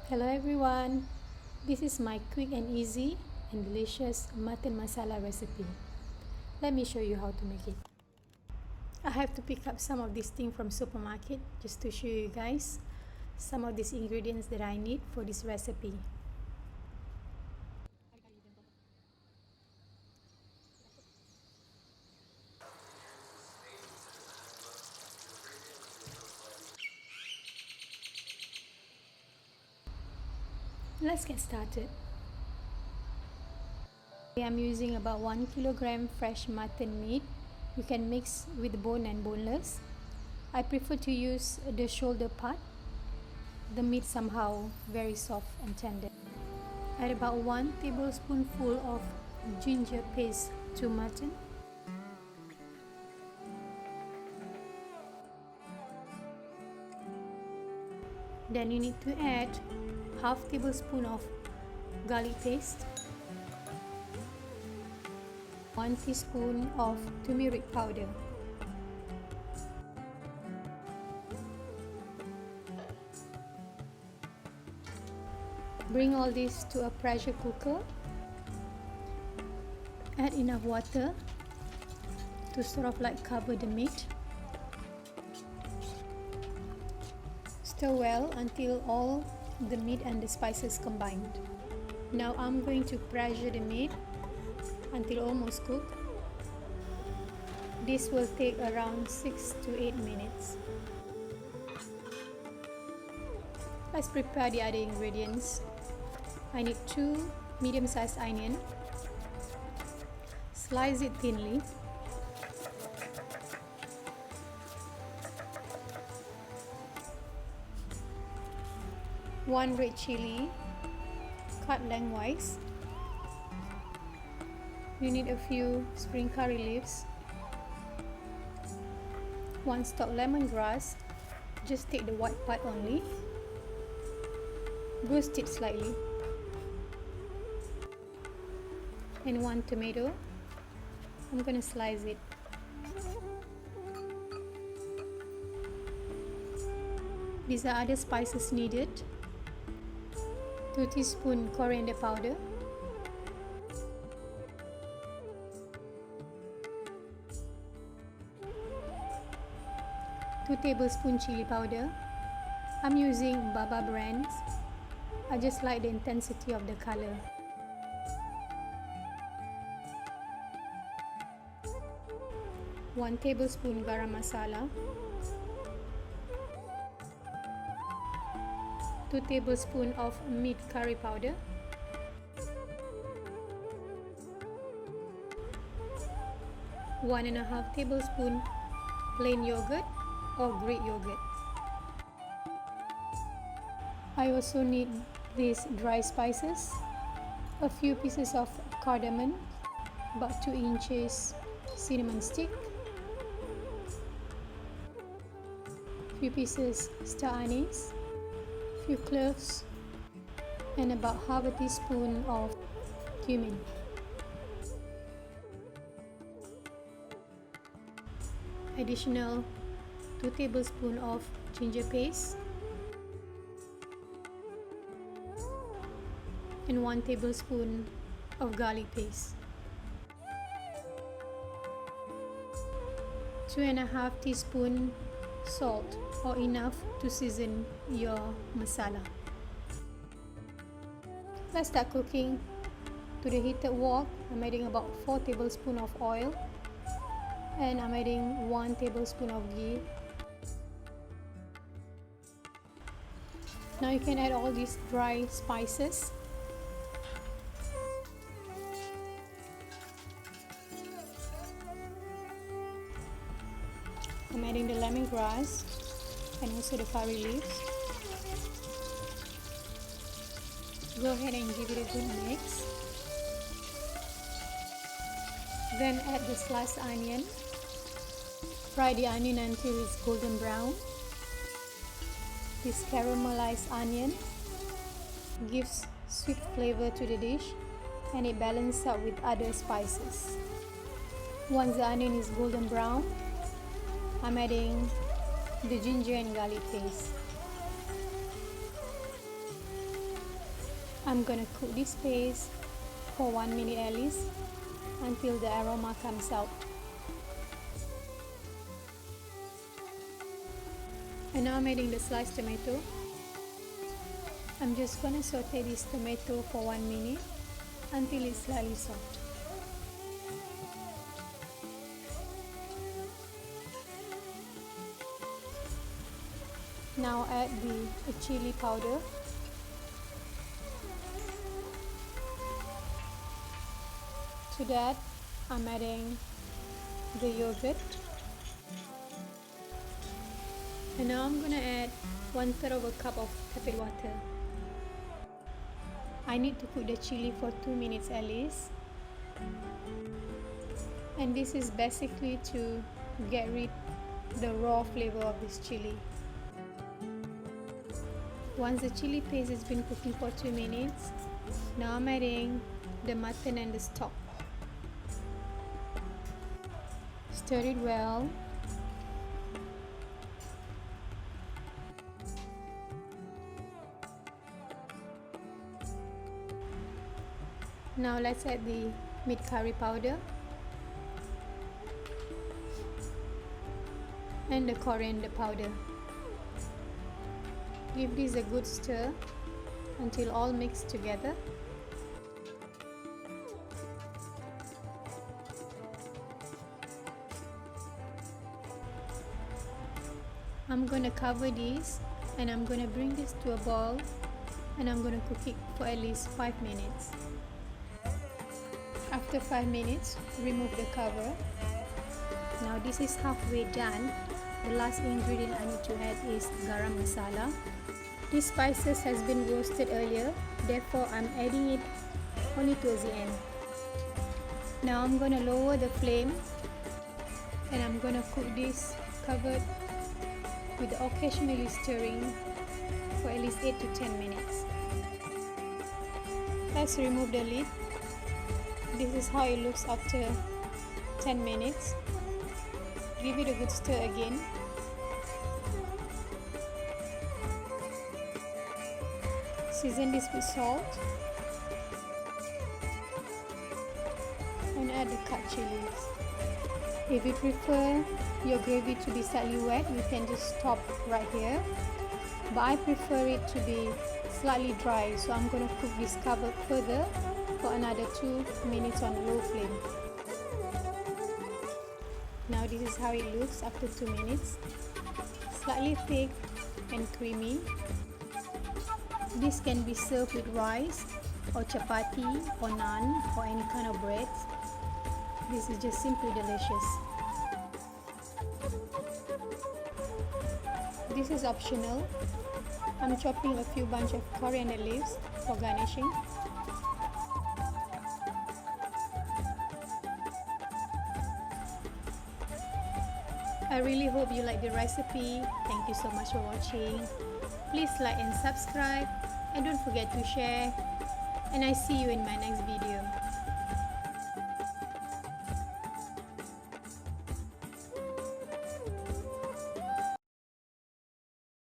Hello everyone, this is my quick and easy and delicious mutton masala recipe. Let me show you how to make it. I have to pick up some of these things from supermarket just to show you guys some of these ingredients that I need for this recipe. Let's get started. I am using about 1 kilogram fresh mutton meat. You can mix with bone and boneless. I prefer to use the shoulder part. The meat somehow very soft and tender. Add about 1 tablespoonful of ginger paste to mutton. Then you need to add half tablespoon of garlic paste, 1 teaspoon of turmeric powder, bring all this to a pressure cooker, add enough water to sort of like cover the meat. Stir well until all the meat and the spices combined. Now I'm going to pressure the meat until almost cooked. This will take around 6 to 8 minutes. Let's prepare the other ingredients. I need 2 medium-sized onions. Slice it thinly. 1 red chili, cut lengthwise. You need a few spring curry leaves. 1 stalk lemongrass, just take the white part only. Bruise it slightly. And 1 tomato. I'm gonna slice it. These are other spices needed. 2 teaspoon coriander powder, 2 tablespoon chili powder. I'm using Baba brands. I just like the intensity of the color. One tablespoon garam masala, 2 tablespoons of meat curry powder, 1.5 tablespoon plain yogurt or Greek yogurt. I also need these dry spices, a few pieces of cardamom, about 2 inches cinnamon stick, few pieces star anise, few cloves, and about half a teaspoon of cumin. Additional 2 tablespoons of ginger paste and 1 tablespoon of garlic paste. 2.5 teaspoons salt, or enough to season your masala. Let's start cooking. To the heated wok, I'm adding about 4 tablespoons of oil, and I'm adding 1 tablespoon of ghee. Now you can add all these dry spices. I'm adding the lemongrass and also the curry leaves. Go ahead and give it a good mix. Then add the sliced onion. Fry the onion until it's golden brown. This caramelized onion gives sweet flavor to the dish and it balances out with other spices. Once the onion is golden brown, I'm adding the ginger and garlic paste. I'm gonna cook this paste for 1 minute at least until the aroma comes out. And now I'm adding the sliced tomato. I'm just gonna saute this tomato for 1 minute until it's slightly soft. Now add the chili powder. To that, I'm adding the yogurt. And now I'm gonna add 1/3 of a cup of tepid water. I need to cook the chili for 2 minutes at least. And this is basically to get rid the raw flavor of this chili. Once the chili paste has been cooking for 2 minutes, now I'm adding the mutton and the stock. Stir it well. Now let's add the meat curry powder and the coriander powder. Give this a good stir until all mixed together. I'm gonna cover this and I'm gonna bring this to a boil and I'm gonna cook it for at least 5 minutes. After 5 minutes, remove the cover. Now this is halfway done. The last ingredient I need to add is Garam Masala. These spices has been roasted earlier, therefore I'm adding it only towards the end. Now I'm gonna lower the flame and I'm gonna cook this covered with occasionally stirring for at least 8 to 10 minutes. Let's remove the lid. This is how it looks after 10 minutes. Give it a good stir again. Season this with salt and add the cut chilies. If you prefer your gravy to be slightly wet, you can just stop right here. But I prefer it to be slightly dry, so I'm going to cook this cover further for another 2 minutes on low flame. Now this is how it looks after 2 minutes. Slightly thick and creamy. This can be served with rice or chapati or naan or any kind of bread. This is just simply delicious. This is optional. I'm chopping a few bunch of coriander leaves for garnishing. I really hope you like the recipe. Thank you so much for watching. Please like and subscribe and don't forget to share. And I see you in my next video.